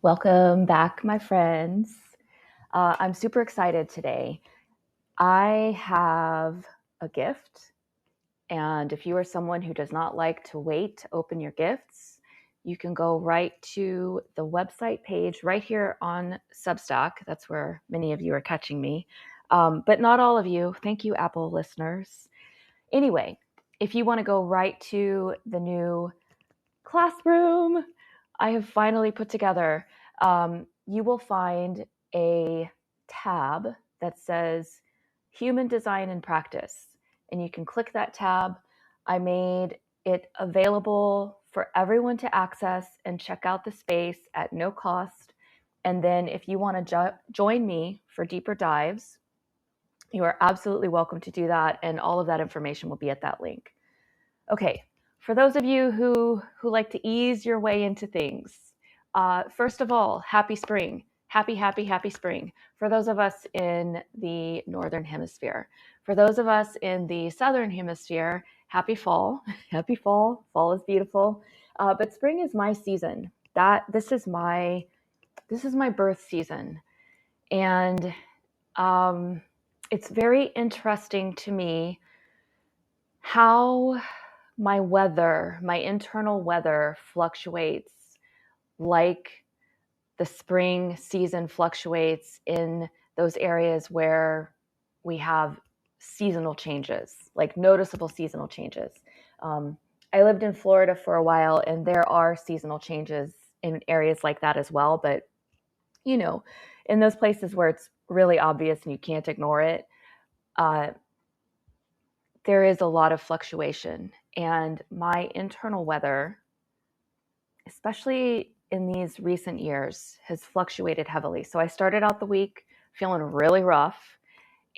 Welcome back, my friends. I'm super excited today. I have a gift, and if you are someone who does not like to wait to open your gifts, you can go right to the website page right here on Substack. That's where many of you are catching me, but not all of you. Thank you, Apple listeners. Anyway, if you want to go right to the new classroom I have finally put together, you will find a tab that says Human Design and Practice. And you can click that tab. I made it available for everyone to access and check out the space at no cost. And then if you want to join me for deeper dives, you are absolutely welcome to do that. And all of that information will be at that link. Okay, for those of you who like to ease your way into things, first of all, happy spring. Happy spring. For those of us in the Northern Hemisphere. For those of us in the Southern Hemisphere, happy fall. Happy fall. Fall is beautiful. But spring is my season. This is my birth season. And it's very interesting to me how my internal weather fluctuates like the spring season fluctuates in those areas where we have seasonal changes, like noticeable seasonal changes. I lived in Florida for a while, and there are seasonal changes in areas like that as well. But, in those places where it's really obvious and you can't ignore it, there is a lot of fluctuation. And my internal weather, especially in these recent years, has fluctuated heavily. So I started out the week feeling really rough,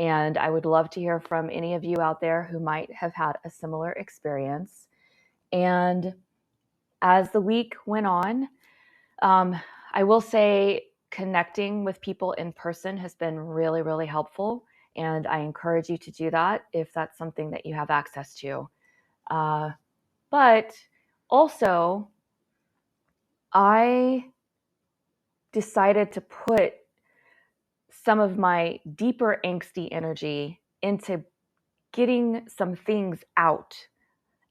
and I would love to hear from any of you out there who might have had a similar experience. And as the week went on, I will say connecting with people in person has been really, really helpful. And I encourage you to do that if that's something that you have access to. But also, I decided to put some of my deeper angsty energy into getting some things out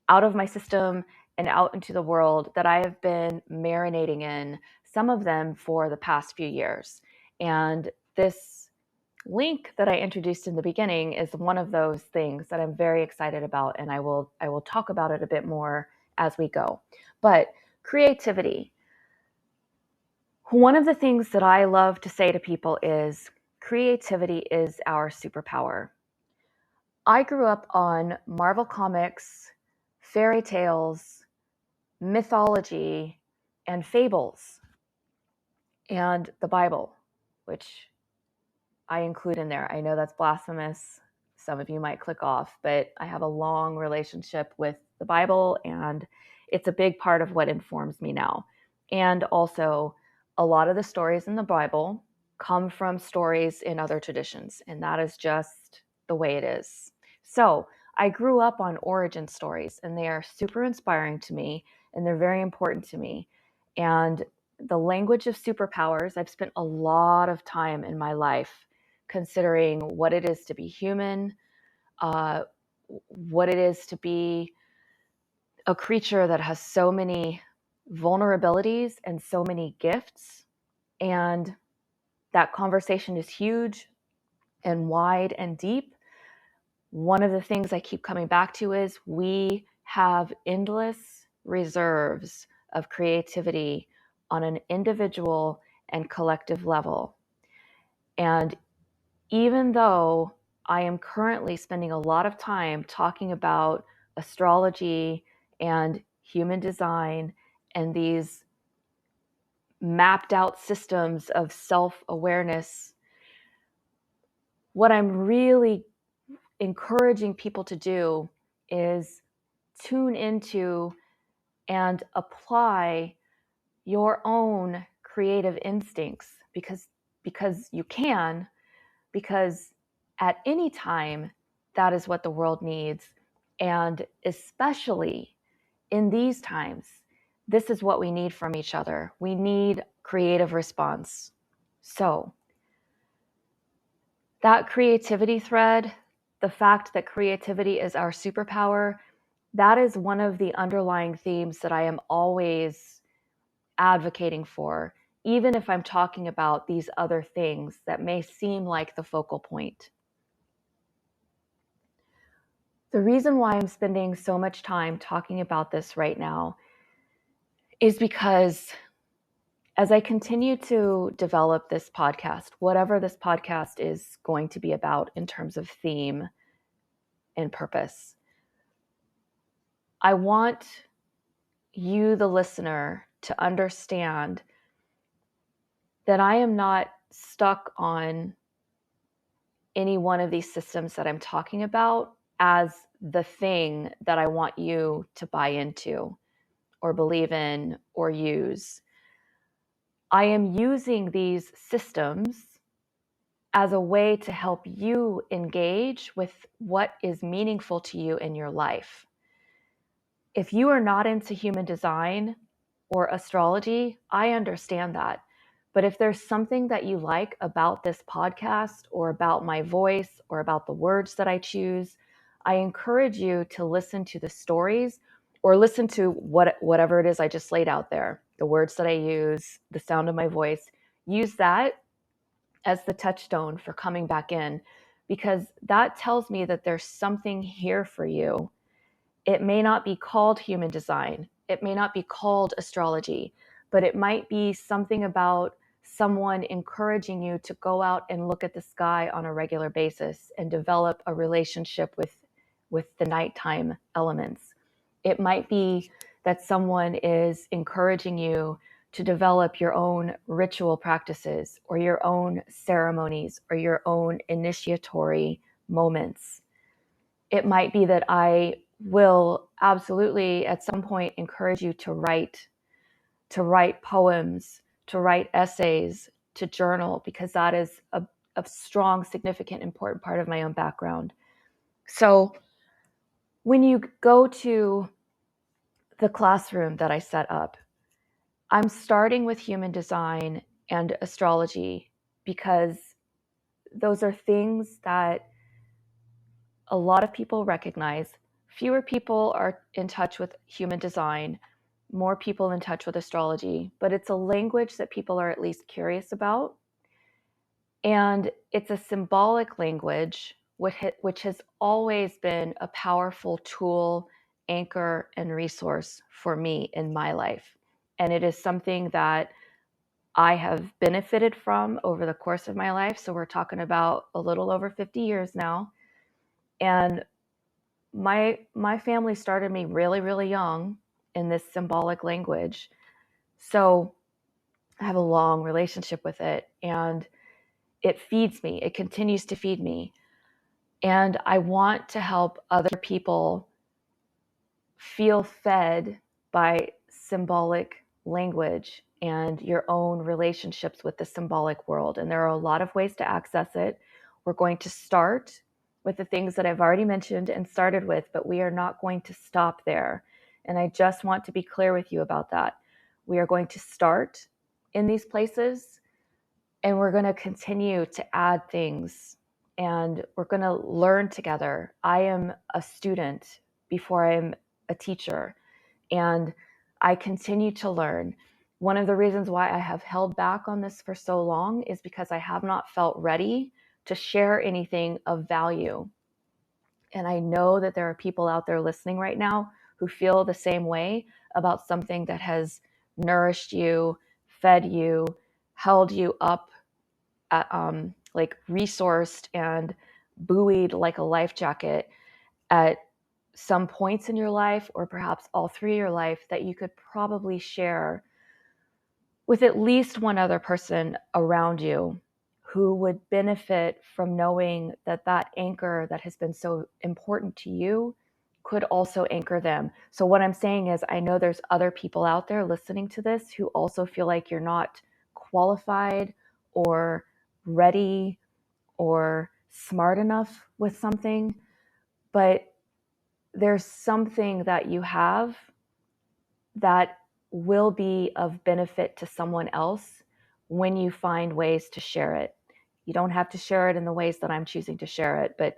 of my system and out into the world that I have been marinating in, some of them for the past few years. And this link that I introduced in the beginning is one of those things that I'm very excited about, and I will talk about it a bit more as we go. But creativity. One of the things that I love to say to people is creativity is our superpower. I grew up on Marvel Comics, fairy tales, mythology, and fables, and the Bible, which I include in there. I know that's blasphemous. Some of you might click off, but I have a long relationship with the Bible, and it's a big part of what informs me now. And also, a lot of the stories in the Bible come from stories in other traditions, and that is just the way it is. So I grew up on origin stories, and they are super inspiring to me, and they're very important to me. And the language of superpowers, I've spent a lot of time in my life considering what it is to be human, what it is to be a creature that has so many vulnerabilities and so many gifts. And that conversation is huge and wide and deep. One of the things I keep coming back to is we have endless reserves of creativity on an individual and collective level. And even though I am currently spending a lot of time talking about astrology and human design and these mapped out systems of self-awareness, what I'm really encouraging people to do is tune into and apply your own creative instincts because you can, because at any time that is what the world needs. And especially in these times, this is what we need from each other. We need creative response. So that creativity thread, the fact that creativity is our superpower, that is one of the underlying themes that I am always advocating for, even if I'm talking about these other things that may seem like the focal point. The reason why I'm spending so much time talking about this right now is because as I continue to develop this podcast, whatever this podcast is going to be about in terms of theme and purpose, I want you, the listener, to understand that I am not stuck on any one of these systems that I'm talking about as the thing that I want you to buy into or believe in or use. I am using these systems as a way to help you engage with what is meaningful to you in your life. If you are not into human design or astrology, I understand that. But if there's something that you like about this podcast or about my voice or about the words that I choose, I encourage you to listen to the stories or listen to whatever it is I just laid out there, the words that I use, the sound of my voice. Use that as the touchstone for coming back in, because that tells me that there's something here for you. It may not be called human design. It may not be called astrology, but it might be something about someone encouraging you to go out and look at the sky on a regular basis and develop a relationship with the nighttime elements. It might be that someone is encouraging you to develop your own ritual practices or your own ceremonies or your own initiatory moments. It might be that I will absolutely at some point encourage you to write poems, to write essays, to journal, because that is a strong, significant, important part of my own background. So when you go to the classroom that I set up, I'm starting with human design and astrology because those are things that a lot of people recognize. Fewer people are in touch with human design, more people in touch with astrology, but it's a language that people are at least curious about. And it's a symbolic language, which has always been a powerful tool, anchor, and resource for me in my life. And it is something that I have benefited from over the course of my life. So we're talking about a little over 50 years now. And my family started me really, really young in this symbolic language. So I have a long relationship with it, and it feeds me. It continues to feed me. And I want to help other people feel fed by symbolic language and your own relationships with the symbolic world. And there are a lot of ways to access it. We're going to start with the things that I've already mentioned and started with, but we are not going to stop there. And I just want to be clear with you about that. We are going to start in these places, and we're going to continue to add things, and we're going to learn together. I am a student before I'm a teacher, and I continue to learn. One of the reasons why I have held back on this for so long is because I have not felt ready to share anything of value. And I know that there are people out there listening right now who feel the same way about something that has nourished you, fed you, held you up, like resourced and buoyed like a life jacket at some points in your life, or perhaps all through your life, that you could probably share with at least one other person around you who would benefit from knowing that that anchor that has been so important to you could also anchor them. So what I'm saying is, I know there's other people out there listening to this who also feel like you're not qualified or ready or smart enough with something, but there's something that you have that will be of benefit to someone else when you find ways to share it. You don't have to share it in the ways that I'm choosing to share it, but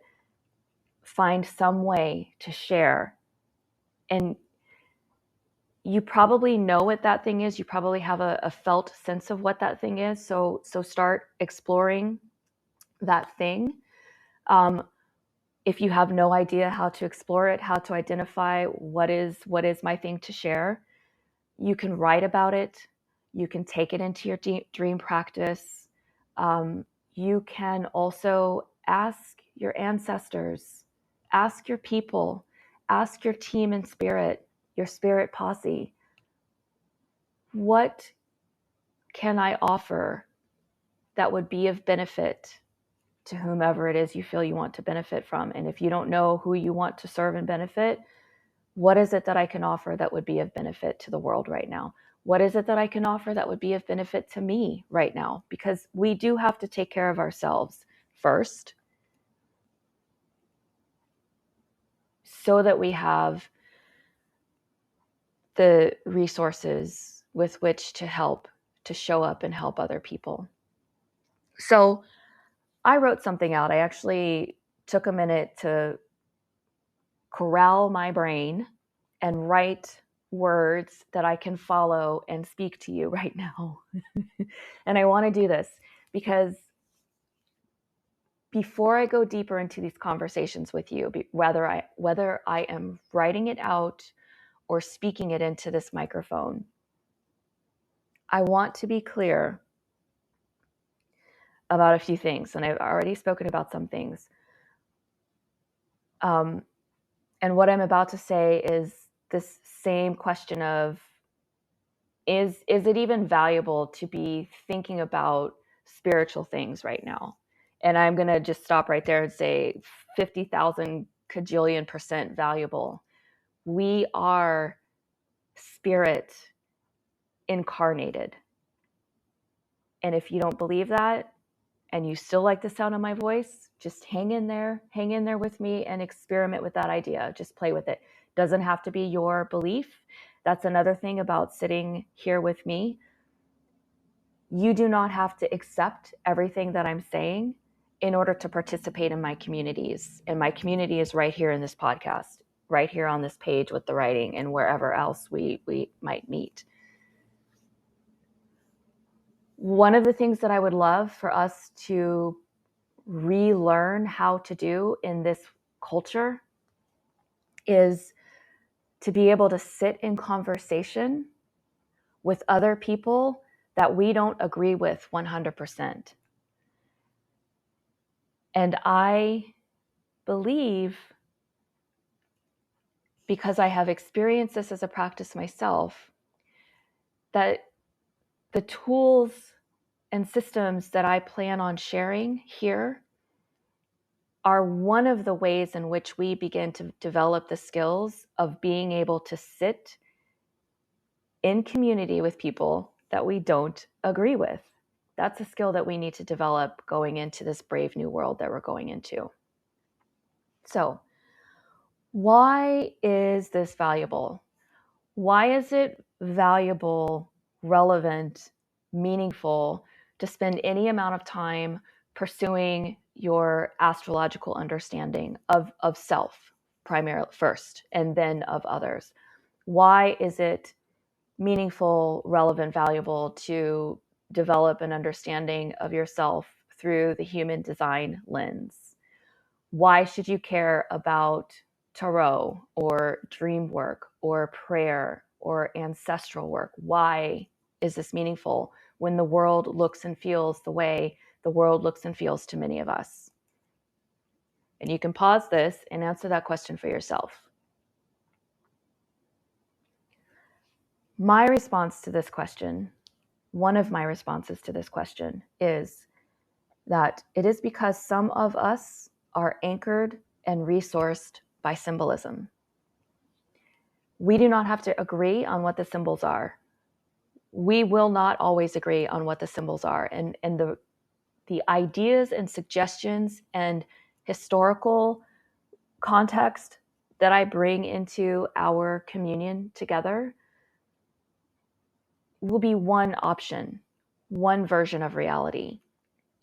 find some way to share. And you probably know what that thing is. You probably have a felt sense of what that thing is. So start exploring that thing. If you have no idea how to explore it, how to identify what is my thing to share, you can write about it. You can take it into your dream practice. You can also ask your ancestors, ask your people, ask your team in spirit, your spirit posse, what can I offer that would be of benefit to whomever it is you feel you want to benefit from? And if you don't know who you want to serve and benefit, what is it that I can offer that would be of benefit to the world right now? What is it that I can offer that would be of benefit to me right now? Because we do have to take care of ourselves first so that we have the resources with which to help, to show up and help other people. So I wrote something out. I actually took a minute to corral my brain and write words that I can follow and speak to you right now. And I want to do this because before I go deeper into these conversations with you, whether I am writing it out or speaking it into this microphone, I want to be clear about a few things. And I've already spoken about some things. And what I'm about to say is this same question of, is it even valuable to be thinking about spiritual things right now? And I'm going to just stop right there and say 50,000 cajillion % valuable. We are spirit incarnated. And if you don't believe that, and you still like the sound of my voice, just hang in there with me and experiment with that idea. Just play with it. Doesn't have to be your belief. That's another thing about sitting here with me. You do not have to accept everything that I'm saying in order to participate in my communities. And my community is right here in this podcast, right here on this page with the writing and wherever else we might meet. One of the things that I would love for us to relearn how to do in this culture is to be able to sit in conversation with other people that we don't agree with 100%. And I believe, because I have experienced this as a practice myself, that the tools and systems that I plan on sharing here are one of the ways in which we begin to develop the skills of being able to sit in community with people that we don't agree with. That's a skill that we need to develop going into this brave new world that we're going into. So, why is this valuable? Why is it valuable, relevant, meaningful to spend any amount of time pursuing your astrological understanding of self, primarily first, and then of others? Why is it meaningful, relevant, valuable to develop an understanding of yourself through the human design lens? Why should you care about tarot or dream work or prayer or ancestral work? Why is this meaningful when the world looks and feels the way the world looks and feels to many of us? And you can pause this and answer that question for yourself. My response to this question, one of my responses to this question, is that it is because some of us are anchored and resourced by symbolism. We do not have to agree on what the symbols are. We will not always agree on what the symbols are. And the ideas and suggestions and historical context that I bring into our communion together will be one option, one version of reality,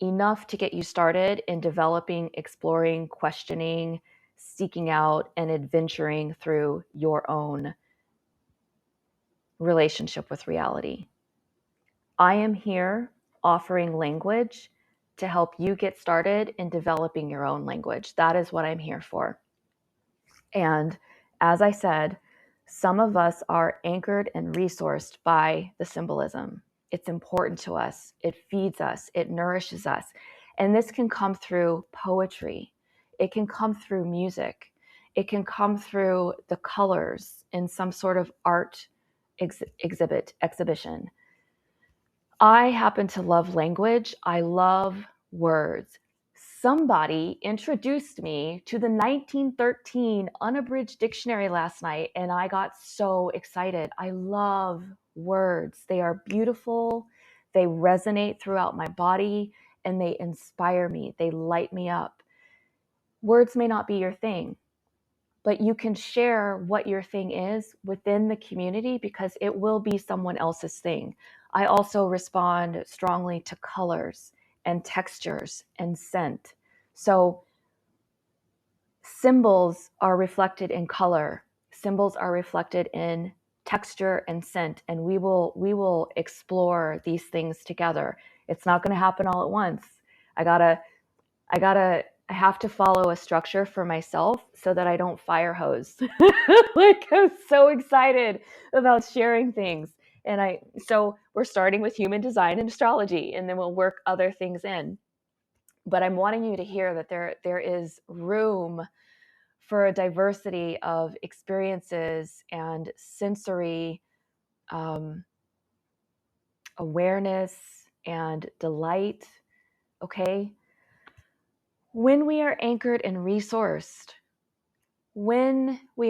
enough to get you started in developing, exploring, questioning, seeking out, and adventuring through your own relationship with reality. I am here offering language to help you get started in developing your own language. That is what I'm here for. And as I said, some of us are anchored and resourced by the symbolism. It's important to us. It feeds us. It nourishes us. And this can come through poetry. It can come through music. It can come through the colors in some sort of art exhibition. I happen to love language. I love words. Somebody introduced me to the 1913 unabridged dictionary last night, and I got so excited. I love words. They are beautiful. They resonate throughout my body, and they inspire me. They light me up. Words may not be your thing, but you can share what your thing is within the community because it will be someone else's thing. I also respond strongly to colors and textures and scent. So symbols are reflected in color. Symbols are reflected in texture and scent, and we will explore these things together. It's not going to happen all at once. I have to follow a structure for myself so that I don't fire hose. Like, I'm so excited about sharing things. So we're starting with human design and astrology, and then we'll work other things in. But I'm wanting you to hear that there is room for a diversity of experiences and sensory awareness and delight. Okay. When we are anchored and resourced, we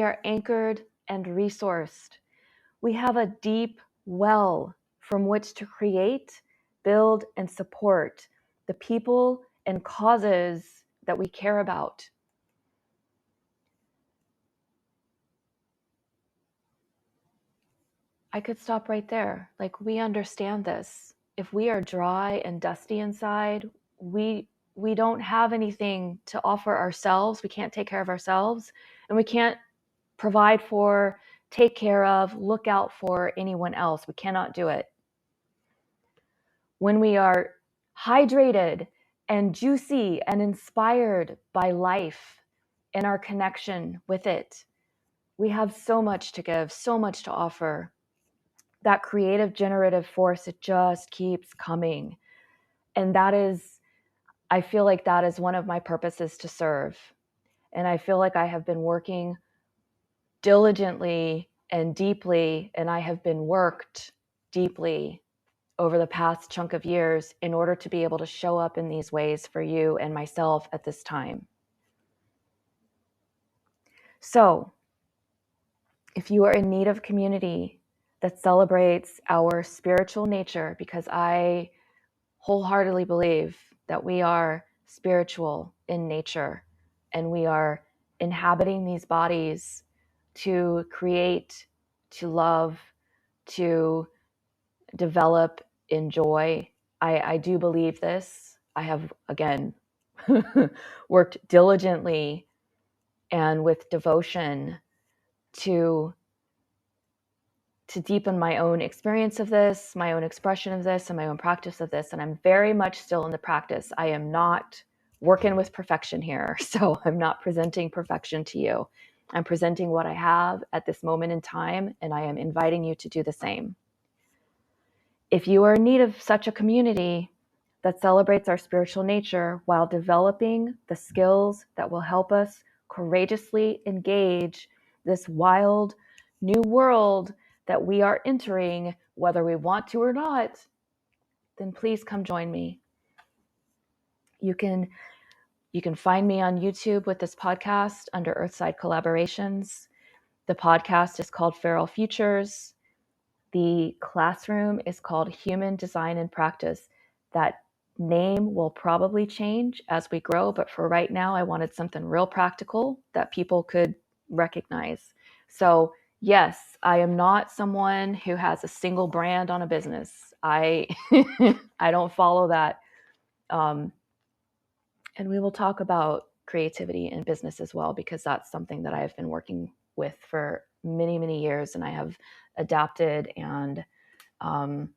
have a deep well from which to create, build, and support the people and causes that we care about. I could stop right there. Like, we understand this. If we are dry and dusty inside, we don't have anything to offer ourselves. We can't take care of ourselves, and we can't provide for, take care of, look out for anyone else. We cannot do it. When we are hydrated and juicy and inspired by life and our connection with it, we have so much to give, so much to offer. That creative generative force, it just keeps coming. And I feel like that is one of my purposes, to serve. And I feel like I have been working diligently and deeply, and I have been worked deeply over the past chunk of years in order to be able to show up in these ways for you and myself at this time. So, if you are in need of community that celebrates our spiritual nature, because I wholeheartedly believe that we are spiritual in nature and we are inhabiting these bodies to create, to love, to develop, enjoy. I do believe this. I have, again, worked diligently and with devotion to deepen my own experience of this, my own expression of this, and my own practice of this. And I'm very much still in the practice. I am not working with perfection here. So I'm not presenting perfection to you. I'm presenting what I have at this moment in time, and I am inviting you to do the same. If you are in need of such a community that celebrates our spiritual nature while developing the skills that will help us courageously engage this wild new world that we are entering, whether we want to or not, then please come join me. You can find me on YouTube with this podcast under Earthside Collaborations. The podcast is called Feral Futures. The classroom is called Human Design and Practice. That name will probably change as we grow, but for right now, I wanted something real practical that people could recognize. So Yes, I am not someone who has a single brand on a business. I I don't follow that. Um, and we will talk about creativity in business as well, because that's something that I've been working with for many, many years, and I have adapted, and um,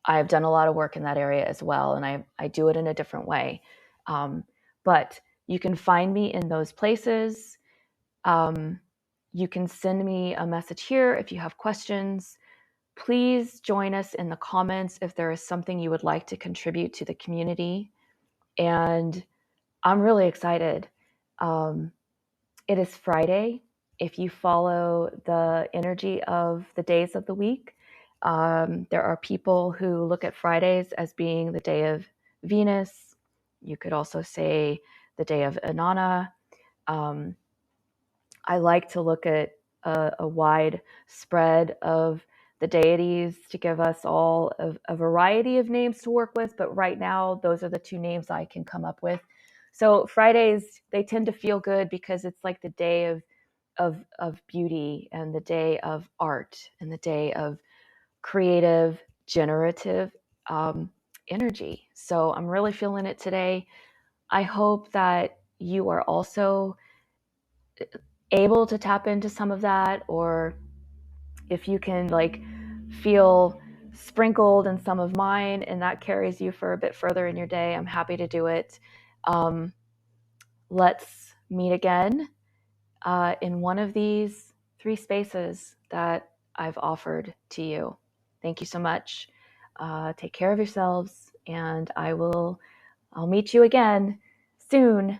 I've done a lot of work in that area as well, and I do it in a different way. Um, but you can find me in those places. Um, you can send me a message here if you have questions. Please join us in the comments if there is something you would like to contribute to the community. And I'm really excited. Um, it is Friday. If you follow the energy of the days of the week, there are people who look at Fridays as being the day of Venus. You could also say the day of Inanna. Um, I like to look at a wide spread of the deities to give us all a variety of names to work with. But right now, those are the two names I can come up with. So Fridays, they tend to feel good because it's like the day of beauty, and the day of art, and the day of creative, generative um, energy. So I'm really feeling it today. I hope that you are also able to tap into some of that, or if you can like feel sprinkled in some of mine and that carries you for a bit further in your day, I'm happy to do it. um, let's meet again in one of these three spaces that I've offered to you. Thank you so much. Take care of yourselves, and I'll meet you again soon.